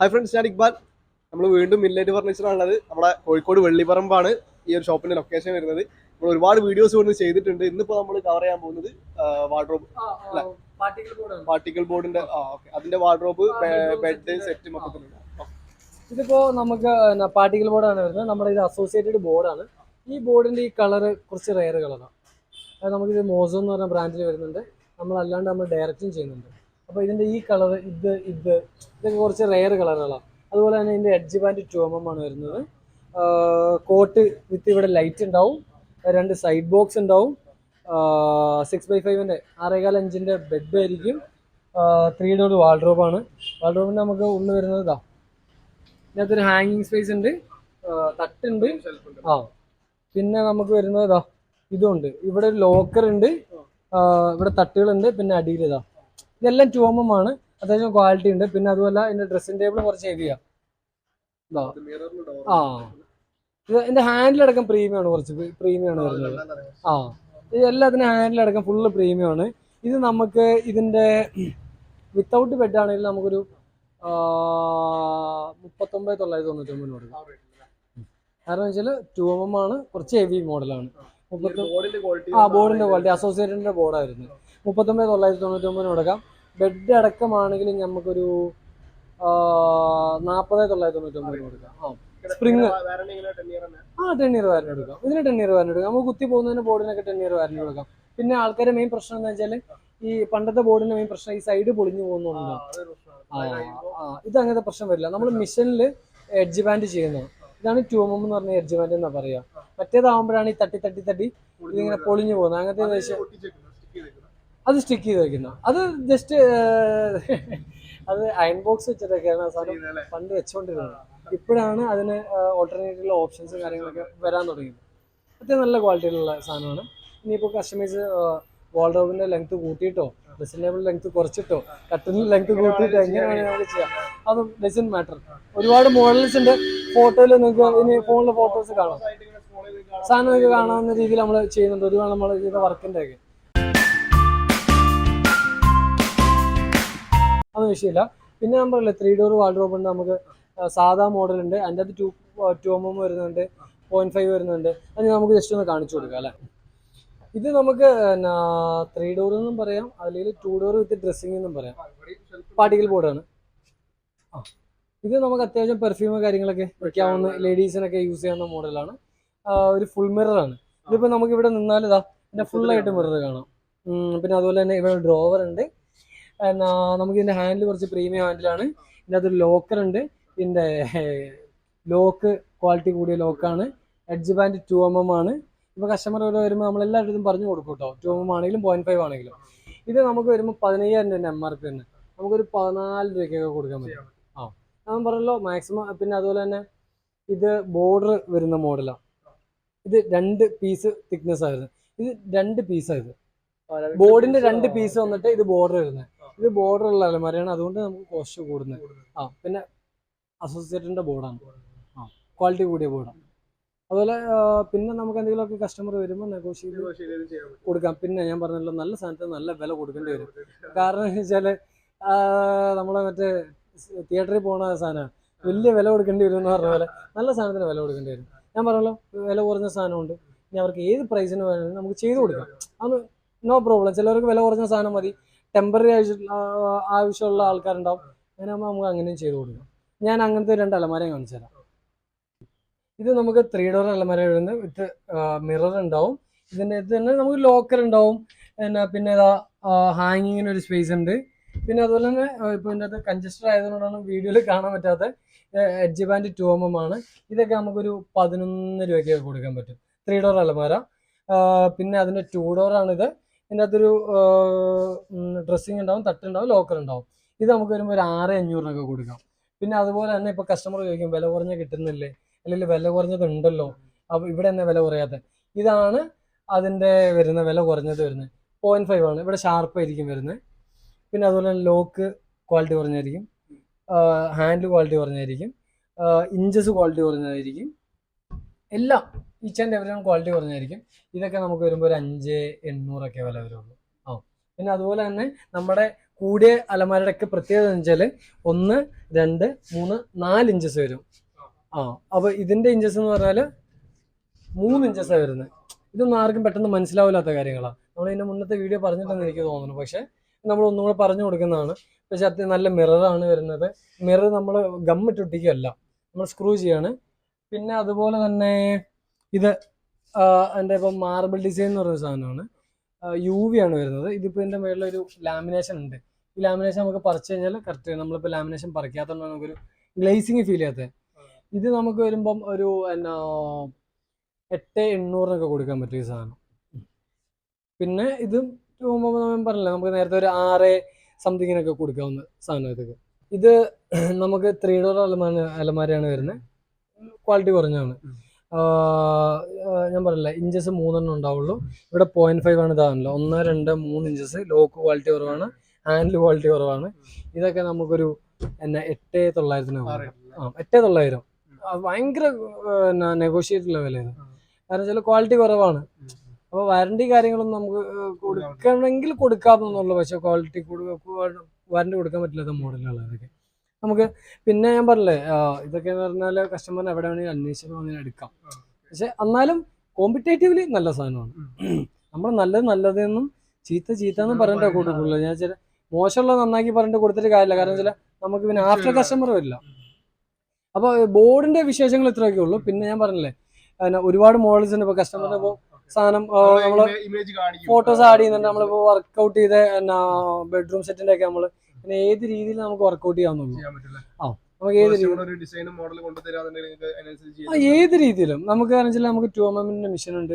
Hi friends, ഞാൻ ഇക്ബാൽ. നമ്മൾ വീണ്ടും മില്ലറ്റ് ഫർണിച്ചറാണുള്ളത്. നമ്മുടെ കോഴിക്കോട് വെള്ളിപ്പറമ്പാണ് ഈ ഒരു ഷോപ്പിന്റെ ലൊക്കേഷൻ വരുന്നത്. നമ്മൾ ഒരുപാട് വീഡിയോസ് കൊണ്ട് ചെയ്തിട്ടുണ്ട്. ഇന്നിപ്പോൾ നമ്മൾ കവർ ചെയ്യാൻ പോകുന്നത് വാർഡ്രോബ് അല്ല, പാർട്ടിക്കൽ ബോർഡിന്റെ ഓക്കെ, അതിന്റെ വാർഡ്രോബ്, ബെഡ് സെറ്റ് മൊത്തത്തിലുണ്ട്. ഇതിപ്പോ നമുക്ക് പാർട്ടിക്കൽ ബോർഡാണ് വരുന്നത്. നമ്മുടെ ഇത് അസോസിയേറ്റഡ് ബോർഡാണ്. ഈ ബോർഡിന്റെ ഈ കളറ് കുറച്ച് റെയർ കളറാണ്. അത് നമുക്കിത് മോസോ എന്ന് പറഞ്ഞ ബ്രാൻഡിൽ വരുന്നുണ്ട്. നമ്മളല്ലാണ്ട് നമ്മൾ ഡയറക്റ്റും ചെയ്യുന്നുണ്ട്. അപ്പോൾ ഇതിന്റെ ഈ കളർ ഇതൊക്കെ കുറച്ച് റെയർ കളറുകളാണ്. അതുപോലെ തന്നെ ഇതിന്റെ എഡ്ജ് ബാൻഡ് 2mm ആണ് വരുന്നത്. കോട്ട് വിത്ത് ഇവിടെ ലൈറ്റ് ഉണ്ടാവും, 2 സൈഡ് ബോക്സ് ഉണ്ടാവും, 6x5 6.25 ഇഞ്ചിന്റെ ബെഡ് ആയിരിക്കും, 3 ഡോർ വാൾഡ്രോബാണ്. വാൾഡ്രോബിന്റെ നമുക്ക് ഉള്ളിൽ വരുന്നത് ഇതാ. ഇതിനകത്തൊരു ഹാങ്ങിങ് സ്പേസ് ഉണ്ട്, തട്ടുണ്ട്. പിന്നെ നമുക്ക് വരുന്നത് ഇതാ, ഇതുണ്ട്. ഇവിടെ ഒരു ലോക്കർ ഉണ്ട്, ഇവിടെ തട്ടുകളുണ്ട്, പിന്നെ അടിയിൽ ഇതാ. ഇതെല്ലാം 2mm ആണ്, അത്യാവശ്യം ക്വാളിറ്റി ഉണ്ട്. പിന്നെ അതുപോലെ ഇതിന്റെ ഡ്രസ്സിംഗ് ടേബിൾ കുറച്ച് ഹെവിയാ. ഇതാ ഇത് എന്റെ ഹാൻഡിലടക്കം പ്രീമിയം ആണ്, കുറച്ച് പ്രീമിയം ആണ് വരുന്നത്. ഇത് എല്ലാത്തിനും ഹാൻഡിലടക്കം ഫുള്ള് പ്രീമിയം ആണ്. ഇത് നമുക്ക് ഇതിന്റെ വിത്തൗട്ട് ബെഡ് ആണെങ്കിൽ നമുക്കൊരു 39,999 കൊടുക്കാം. കാരണം വെച്ചാൽ 2mm ആണ്, കുറച്ച് ഹെവി മോഡലാണ്. ബോർഡിന്റെ ക്വാളിറ്റി അസോസിയേറ്റഡിന്റെ ബോർഡാണ് വരുന്നത്. 39,999 കൊടുക്കാം. ബെഡ് അടക്കമാണെങ്കിൽ നമുക്കൊരു 40,999 കൊടുക്കാം. സ്പ്രിങ് 10 ഇയർ വാറന്റി എടുക്കാം. ഇതിന് 10 ഇയർ വാറന്റി എടുക്കാം. നമുക്ക് കുത്തി പോകുന്നതിന് ബോർഡിനൊക്കെ 10 ഇയർ വാറന്റി കൊടുക്കാം. പിന്നെ ആൾക്കാരുടെ മെയിൻ പ്രശ്നം എന്ന് വെച്ചാൽ ഈ പണ്ടത്തെ ബോർഡിന്റെ മെയിൻ പ്രശ്നം ഈ സൈഡ് പൊളിഞ്ഞു പോകുന്നുണ്ടോ. ഇത് അങ്ങനത്തെ പ്രശ്നം വരില്ല. നമ്മൾ മിഷനിൽ എഡ്ജ് ബാൻഡ് ചെയ്യുന്നത്. ഇതാണ് 2mm എന്ന് പറഞ്ഞ എഡ്ജ് ബാൻഡ് എന്നാ പറയാ. മറ്റേതാവുമ്പോഴാണ് ഈ തട്ടി തട്ടി തട്ടി ഇതിങ്ങനെ പൊളിഞ്ഞു പോകുന്നത്. അങ്ങനത്തെ അത് സ്റ്റിക്ക് ചെയ്ത് വെക്കുന്ന അത് ജസ്റ്റ് അത് അയൺ ബോക്സ് വെച്ചിട്ടൊക്കെയാണ് ആ സാധനം പണ്ട് വെച്ചോണ്ടിരുന്നത്. ഇപ്പോഴാണ് അതിന് ഓൾട്ടർനേറ്റീവ് ഓപ്ഷൻസും കാര്യങ്ങളൊക്കെ വരാൻ തുടങ്ങിയത്. അത്യാവശ്യം നല്ല ക്വാളിറ്റിയിലുള്ള സാധനമാണ്. ഇനിയിപ്പോൾ കസ്റ്റമൈസ് വാൾഡ്രോബിന്റെ ലെങ്ത് കൂട്ടിയിട്ടോ ഡ്രസ്സിംഗ് ടേബിൾ ലെങ്ത് കുറച്ചിട്ടോ കട്ടിലിന്റെ ലെങ്ത് കൂട്ടിയിട്ടോ എങ്ങനെയാണ് നമുക്ക് ചെയ്യാം, അത് ഡസന്റ് മാറ്റർ. ഒരുപാട് മോഡൽസ് ഉണ്ട്. ഫോട്ടോയിൽ നിങ്ങൾക്ക് ഇനി ഫോണിലെ ഫോട്ടോസ് കാണാം, സാധനം നിങ്ങൾക്ക് കാണാവുന്ന രീതിയിൽ നമ്മൾ ചെയ്യുന്നുണ്ട്. ഒരുപാട് നമ്മൾ ചെയ്ത വർക്കിന്റെ ഒക്കെ അതൊന്നും വിഷയമില്ല. പിന്നെ നമ്മളല്ലേ 3 ഡോർ വാൾഡ്രോബ് ഉണ്ട്. നമുക്ക് സാധാ മോഡൽ ഉണ്ട്, അതിൻ്റെ അത് 2mm വരുന്നുണ്ട്, 0.5 വരുന്നുണ്ട്. അത് നമുക്ക് ജസ്റ്റ് ഒന്ന് കാണിച്ചു കൊടുക്കാം അല്ലേ. ഇത് നമുക്ക് 3 ഡോർ എന്നും പറയാം, അല്ലെങ്കിൽ 2 ഡോർ വിത്ത് ഡ്രസ്സിംഗ് എന്നും പറയാം. പാർട്ടിക്കൽ ബോർഡാണ്. ഇത് നമുക്ക് അത്യാവശ്യം പെർഫ്യൂം കാര്യങ്ങളൊക്കെ വെക്കാവുന്ന ലേഡീസിനൊക്കെ യൂസ് ചെയ്യാവുന്ന മോഡലാണ്. ഒരു ഫുൾ മിററാണ്. ഇതിപ്പോൾ നമുക്ക് ഇവിടെ നിന്നാൽ ഇതാ പിന്നെ ഫുള്ളായിട്ട് മിറർ കാണാം. പിന്നെ അതുപോലെ തന്നെ ഇവിടെ ഡ്രോവർ ഉണ്ട്. നമുക്ക് ഇതിന്റെ ഹാൻഡിൽ കുറച്ച് പ്രീമിയം ഹാൻഡിലാണ്. ഇതിൻ്റെ അകത്തൊരു ലോക്കർ ഉണ്ട്. ഇതിന്റെ ലോക്ക് ക്വാളിറ്റി കൂടിയ ലോക്കാണ്. എഡ്ജ് ബാൻഡ് 2mm ആണ്. ഇപ്പോൾ കസ്റ്റമർ വരുമ്പോൾ നമ്മളെല്ലാവരും പറഞ്ഞു കൊടുക്കും കേട്ടോ, 2mm ആണെങ്കിലും 0.5 ആണെങ്കിലും. ഇത് നമുക്ക് വരുമ്പോൾ 15,000 രൂപ MRP തന്നെ, നമുക്കൊരു 14 രൂപയ്ക്കൊക്കെ കൊടുക്കാൻ പറ്റും. ഞാൻ പറഞ്ഞല്ലോ മാക്സിമം. പിന്നെ അതുപോലെ തന്നെ ഇത് ബോർഡർ വരുന്ന മോഡലാണ്. ഇത് 2 പീസ് തിക്നെസ് ആയിരുന്നു. ഇത് 2 പീസായത് ബോർഡിന്റെ 2 പീസ് വന്നിട്ട് ഇത് ബോർഡർ വരുന്നത്. ഇത് ബോർഡർ ഉള്ള അലമാരയാണ്, അതുകൊണ്ട് നമുക്ക് കോസ്റ്റ് കൂടുന്നത്. പിന്നെ അസോസിയേറ്റഡിന്റെ ബോർഡാണ്, ക്വാളിറ്റി കൂടിയ ബോർഡാണ്. അതുപോലെ പിന്നെ നമുക്ക് എന്തെങ്കിലുമൊക്കെ കസ്റ്റമർ വരുമ്പോൾ നെഗോഷിയേറ്റ് കൊടുക്കാം. പിന്നെ ഞാൻ പറഞ്ഞല്ലോ, നല്ല സാധനത്തിന് നല്ല വില കൊടുക്കേണ്ടി വരും. കാരണം എന്ന് വെച്ചാൽ നമ്മളെ മറ്റേ തിയേറ്ററിൽ പോകുന്ന സാധനമാണ്, വലിയ വില കൊടുക്കേണ്ടി വരും എന്ന് പറഞ്ഞ പോലെ നല്ല സാധനത്തിന് വില കൊടുക്കേണ്ടി വരും. ഞാൻ പറഞ്ഞല്ലോ, വില കുറഞ്ഞ സാധനമുണ്ട്. ഇനി അവർക്ക് ഏത് പ്രൈസിന് വേണമെങ്കിലും നമുക്ക് ചെയ്ത് കൊടുക്കാം, അത് നോ പ്രോബ്ലം. ചിലവർക്ക് വില കുറഞ്ഞ സാധനം മതി, ടെമ്പററി ആവശ്യമുള്ള ആൾക്കാരുണ്ടാവും. അങ്ങനെ ആകുമ്പോൾ നമുക്ക് അങ്ങനെയും ചെയ്ത് കൊടുക്കാം. ഞാൻ അങ്ങനത്തെ 2 അലമാരയും കാണിച്ചു തരാം. ഇത് നമുക്ക് 3 ഡോർ അലമാര വരുന്നത് വിത്ത് മിറർ ഉണ്ടാവും. ഇതിൻ്റെ ഇത് തന്നെ നമുക്ക് ലോക്കർ ഉണ്ടാവും. പിന്നെ ഇതാ ഹാങ്ങിങ്ങിന് ഒരു സ്പേസ് ഉണ്ട്. പിന്നെ അതുപോലെ തന്നെ ഇപ്പോൾ ഇതിൻ്റെ അകത്ത് കൺജസ്റ്റർ ആയതുകൊണ്ടാണ് വീഡിയോയിൽ കാണാൻ പറ്റാത്ത എഡ്ജ് ബാൻഡ് 2mm ആണ്. ഇതൊക്കെ നമുക്കൊരു 11 രൂപയ്ക്ക് കൊടുക്കാൻ പറ്റും. 3 ഡോർ അലമാര. പിന്നെ അതിൻ്റെ 2 ഡോറാണിത്. ഇതിൻ്റെ അകത്തൊരു ഡ്രസ്സിങ് ഉണ്ടാവും, തട്ടുണ്ടാവും, ലോക്കർ ഉണ്ടാവും. ഇത് നമുക്ക് വരുമ്പോൾ ഒരു 6,500 കൊടുക്കാം. പിന്നെ അതുപോലെ തന്നെ ഇപ്പോൾ കസ്റ്റമർ ചോദിക്കും വില കുറഞ്ഞ കിട്ടുന്നില്ലേ, അല്ലെങ്കിൽ വില കുറഞ്ഞത് ഉണ്ടല്ലോ, അപ്പോൾ ഇവിടെ തന്നെ വില കുറയാത്ത. ഇതാണ് അതിൻ്റെ വരുന്ന വില കുറഞ്ഞത് വരുന്നത്. 0.5 ആണ്. ഇവിടെ ഷാർപ്പായിരിക്കും വരുന്നത്. പിന്നെ അതുപോലെ തന്നെ ലോക്ക് ക്വാളിറ്റി കുറഞ്ഞായിരിക്കും, ഹാൻഡിൽ ക്വാളിറ്റി കുറഞ്ഞായിരിക്കും, ഇഞ്ചസ് ക്വാളിറ്റി കുറഞ്ഞതായിരിക്കും. എല്ലാം ഈച്ച് ആൻഡ് എവരി ക്വാളിറ്റി കുറഞ്ഞായിരിക്കും. ഇതൊക്കെ നമുക്ക് വരുമ്പോൾ ഒരു 5,800 വില വരുള്ളൂ. പിന്നെ അതുപോലെ തന്നെ നമ്മുടെ കൂടിയ അലമാരയുടെ ഒക്കെ പ്രത്യേകത എന്ന് വെച്ചാൽ 1, 2, 3, 4 ഇഞ്ചസ് വരും. അപ്പൊ ഇതിന്റെ ഇഞ്ചസ് എന്ന് പറഞ്ഞാൽ 3 ഇഞ്ചസാണ് വരുന്നത്. ഇതൊന്നും ആർക്കും പെട്ടെന്ന് മനസ്സിലാവില്ലാത്ത കാര്യങ്ങളാണ്. നമ്മൾ ഇതിന്റെ മുന്നത്തെ വീഡിയോ പറഞ്ഞിട്ടെന്ന് എനിക്ക് തോന്നുന്നു. പക്ഷെ നമ്മൾ ഒന്നും കൂടെ പറഞ്ഞു കൊടുക്കുന്നതാണ്. പക്ഷെ അത് നല്ല മിററാണ് വരുന്നത്. മിറർ നമ്മൾ ഗമ്മിട്ട് ഒട്ടിക്കുകയല്ല, നമ്മൾ സ്ക്രൂ ചെയ്യാണ്. പിന്നെ അതുപോലെ തന്നെ ഇത് എൻ്റെ ഇപ്പം മാർബിൾ ഡിസൈൻ എന്ന് പറയുന്ന സാധനമാണ്. UV ആണ് വരുന്നത്. ഇതിപ്പോൾ ഇതിൻ്റെ മേളിലൊരു ലാമിനേഷൻ ഉണ്ട്. ഈ ലാമിനേഷൻ നമുക്ക് പറിച്ചു കഴിഞ്ഞാൽ കറക്റ്റ് നമ്മളിപ്പോൾ ലാമിനേഷൻ പറിക്കാത്തതുകൊണ്ടാണ് നമുക്കൊരു ഗ്ലേസിങ് ഫീൽ ചെയ്യാത്തത്. ഇത് നമുക്ക് വരുമ്പം ഒരു 8,800 കൊടുക്കാൻ പറ്റും ഈ സാധനം. പിന്നെ ഇത് ഞാൻ പറഞ്ഞില്ല, നമുക്ക് നേരത്തെ ഒരു 6 സംതിങ്ങിനൊക്കെ കൊടുക്കാവുന്ന സാധനം ഇതൊക്കെ. ഇത് നമുക്ക് 3 ഡോർ അലമാരയാണ് വരുന്നത്. ക്വാളിറ്റി കുറഞ്ഞാണ്. ഞാൻ പറഞ്ഞില്ല, ഇഞ്ചസ് 3 ഉണ്ടാവുള്ളൂ. ഇവിടെ 0.5 ആണ്. ഇതാണല്ലോ 1, 2, 3 ഇഞ്ചസ്. ലോക്ക് ക്വാളിറ്റി കുറവാണ്, ഹാൻഡിൽ ക്വാളിറ്റി കുറവാണ്. ഇതൊക്കെ നമുക്കൊരു 8,900 8,900. ഭയങ്കര നെഗോഷിയേറ്റ് ലെവലായിരുന്നു. കാരണം വെച്ചാൽ ക്വാളിറ്റി കുറവാണ്. അപ്പോൾ വാറണ്ടി കാര്യങ്ങളൊന്നും നമുക്ക് കൊടുക്കണമെങ്കിൽ കൊടുക്കാമെന്നുള്ളൂ. പക്ഷെ ക്വാളിറ്റി വാറണ്ടി കൊടുക്കാൻ പറ്റില്ലാത്ത മോഡലുകളാണ് ഇതൊക്കെ നമുക്ക്. പിന്നെ ഞാൻ പറഞ്ഞില്ലേ, ഇതൊക്കെ എന്ന് പറഞ്ഞാൽ കസ്റ്റമറിന് എവിടെ വേണമെങ്കിൽ അന്വേഷിച്ച് അങ്ങനെ എടുക്കാം. പക്ഷെ എന്നാലും കോമ്പറ്റേറ്റീവ്ലി നല്ല സാധനമാണ്. നമ്മൾ നല്ലതെന്നും ചീത്ത എന്നും പറഞ്ഞിട്ട് കൊടുക്കുള്ളൂ. ഞാൻ വെച്ചാൽ മോശമുള്ളത് നന്നാക്കി പറഞ്ഞിട്ട് കൊടുത്തിട്ട് കാര്യമില്ല. കാരണം വെച്ചാൽ നമുക്ക് പിന്നെ ആഫ്റ്റർ കസ്റ്റമർ വരില്ല. അപ്പോൾ ബോർഡിന്റെ വിശേഷങ്ങൾ ഇത്രയൊക്കെ ഉള്ളൂ. പിന്നെ ഞാൻ പറഞ്ഞില്ലേ, ഒരുപാട് മോഡൽസ് ഉണ്ട്. ഇപ്പോൾ കസ്റ്റമറിന് ഇപ്പോൾ സാധനം നമ്മൾ ഫോട്ടോസ് ആഡ് ചെയ്യുന്നുണ്ട്. നമ്മളിപ്പോൾ വർക്ക്ഔട്ട് ചെയ്ത ബെഡ്റൂം സെറ്റിന്റെ ഒക്കെ നമ്മൾ പിന്നെ ഏത് രീതിയിൽ നമുക്ക് വർക്ക്ഔട്ട് ചെയ്യാവുന്നുള്ളൂ. നമുക്ക് ഏത് രീതിയിലും നമുക്ക് നമുക്ക് 2mm മെഷീൻ ഉണ്ട്,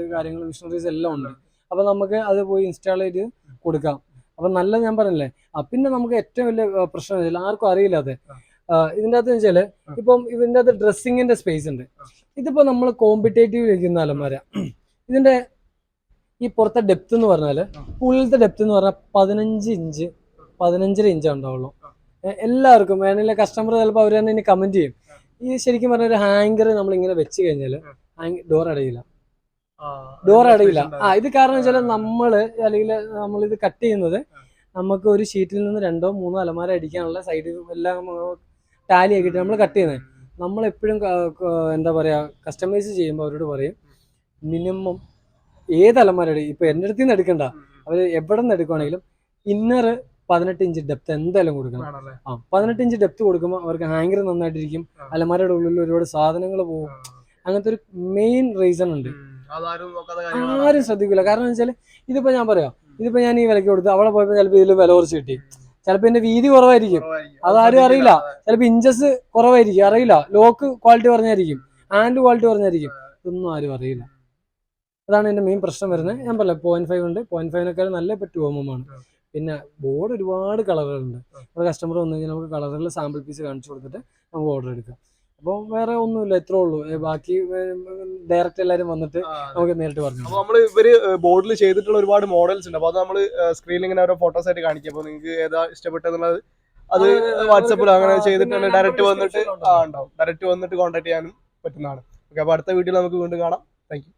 മിഷനറീസ് എല്ലാം ഉണ്ട്. അപ്പൊ നമുക്ക് അത് പോയി ഇൻസ്റ്റാൾ ചെയ്ത് കൊടുക്കാം. അപ്പൊ നല്ല ഞാൻ പറഞ്ഞില്ലേ. പിന്നെ നമുക്ക് ഏറ്റവും വലിയ പ്രശ്നം ആർക്കും അറിയില്ലാതെ ഇതിൻ്റെ അകത്ത് വെച്ചാല്, ഇപ്പം ഇതിൻ്റെ അകത്ത് ഡ്രസ്സിങ്ങിന്റെ സ്പേസ് ഉണ്ട്. ഇതിപ്പോ നമ്മൾ കോമ്പറ്റേറ്റീവ് വെക്കുന്ന അലമാര, ഇതിന്റെ ഈ പുറത്തെ ഡെപ്ത് എന്ന് പറഞ്ഞാല്, ഉള്ളിലത്തെ ഡെപ്ത് എന്ന് പറഞ്ഞാൽ 15 ഇഞ്ച് ഉണ്ടാവുള്ളൂ. എല്ലാവർക്കും വേണമെങ്കിൽ കസ്റ്റമർ ചിലപ്പോൾ അവർ തന്നെ ഇനി കമന്റ് ചെയ്യും. ഈ ശരിക്കും പറഞ്ഞ ഒരു ഹാങ്കർ നമ്മൾ ഇങ്ങനെ വെച്ച് കഴിഞ്ഞാൽ ഡോർ അടയില്ല. ഇത് കാരണം വെച്ചാൽ നമ്മളിത് കട്ട് ചെയ്യുന്നത് നമുക്ക് ഒരു ഷീറ്റിൽ നിന്ന് 2 or 3 അലമാര അടിക്കാനുള്ള സൈഡ് എല്ലാം ടാലി ആക്കിയിട്ട് നമ്മൾ കട്ട് ചെയ്യുന്നത്. നമ്മളെപ്പോഴും എന്താ പറയുക, കസ്റ്റമൈസ് ചെയ്യുമ്പോൾ അവരോട് പറയും മിനിമം ഏത് അലമാര ഇപ്പൊ എൻ്റെ അടുത്ത് നിന്ന് എടുക്കണ്ട, അവർ എവിടെ നിന്ന് എടുക്കുകയാണെങ്കിലും ഇന്നർ 18 ഇഞ്ച് ഡെപ്ത് എന്തായാലും കൊടുക്കണം. 18 ഇഞ്ച് ഡെപ്ത് കൊടുക്കുമ്പോൾ അവർക്ക് ഹാങ്കർ നന്നായിട്ടിരിക്കും. അലമാരയുടെ ഉള്ളിൽ ഒരുപാട് സാധനങ്ങൾ പോകും. അങ്ങനത്തെ ഒരു മെയിൻ റീസൺ ഉണ്ട്. ആരും ശ്രദ്ധിക്കില്ല. കാരണം വെച്ചാൽ ഇതിപ്പോ ഞാൻ പറയാം, ഇതിപ്പോ ഞാൻ ഈ വിലക്ക് കൊടുത്ത് അവിടെ പോയപ്പോൾ ചിലപ്പോൾ ഇതിൽ വില കുറച്ച് കിട്ടി. ചിലപ്പോൾ ഇതിന്റെ വീതി കുറവായിരിക്കും, അതാരും അറിയില്ല. ചിലപ്പോൾ ഇഞ്ചസ് കുറവായിരിക്കും, അറിയില്ല. ലോക്ക് ക്വാളിറ്റി കുറഞ്ഞായിരിക്കും, ഹാൻഡ് ക്വാളിറ്റി കുറഞ്ഞായിരിക്കും. ഇതൊന്നും ആരും അറിയില്ല. അതാണ് എന്റെ മെയിൻ പ്രശ്നം വരുന്നത്. ഞാൻ പറയാം 0.5 ഉണ്ട്. 0.5 നല്ല ഇപ്പൊ 2mm ആണ്. പിന്നെ ബോർഡ് ഒരുപാട് കളറുകളുണ്ട്. നമ്മുടെ കസ്റ്റമർ വന്നു കഴിഞ്ഞാൽ നമുക്ക് കളറുകൾ സാമ്പിൾ പീസ് കാണിച്ചു കൊടുത്തിട്ട് നമുക്ക് ഓർഡർ എടുക്കാം. അപ്പോൾ വേറെ ഒന്നുമില്ല, ഇത്രേ ഉള്ളൂ. ബാക്കി ഡയറക്റ്റ് എല്ലാവരും വന്നിട്ട് നമുക്ക് നേരിട്ട് പറഞ്ഞു. അപ്പോൾ നമ്മൾ ഇവര് ബോർഡിൽ ചെയ്തിട്ടുള്ള ഒരുപാട് മോഡൽസ് ഉണ്ട്. അപ്പോൾ അത് നമ്മൾ സ്ക്രീനിൽ ഇങ്ങനെ ഓരോ ഫോട്ടോസ് ആയിട്ട് കാണിക്കും. അപ്പോൾ നിങ്ങൾക്ക് ഏതാ ഇഷ്ടപ്പെട്ടെന്നുള്ളത് അത് വാട്സപ്പിൽ അങ്ങനെ ചെയ്തിട്ടുണ്ട് ഡയറക്റ്റ് വന്നിട്ട് ഉണ്ടാവും. ഡയറക്റ്റ് വന്നിട്ട് കോൺടാക്ട് ചെയ്യാനും പറ്റുന്നതാണ്. ഓക്കെ, അപ്പോൾ അടുത്ത വീഡിയോയിൽ നമുക്ക് വീണ്ടും കാണാം. Thank you.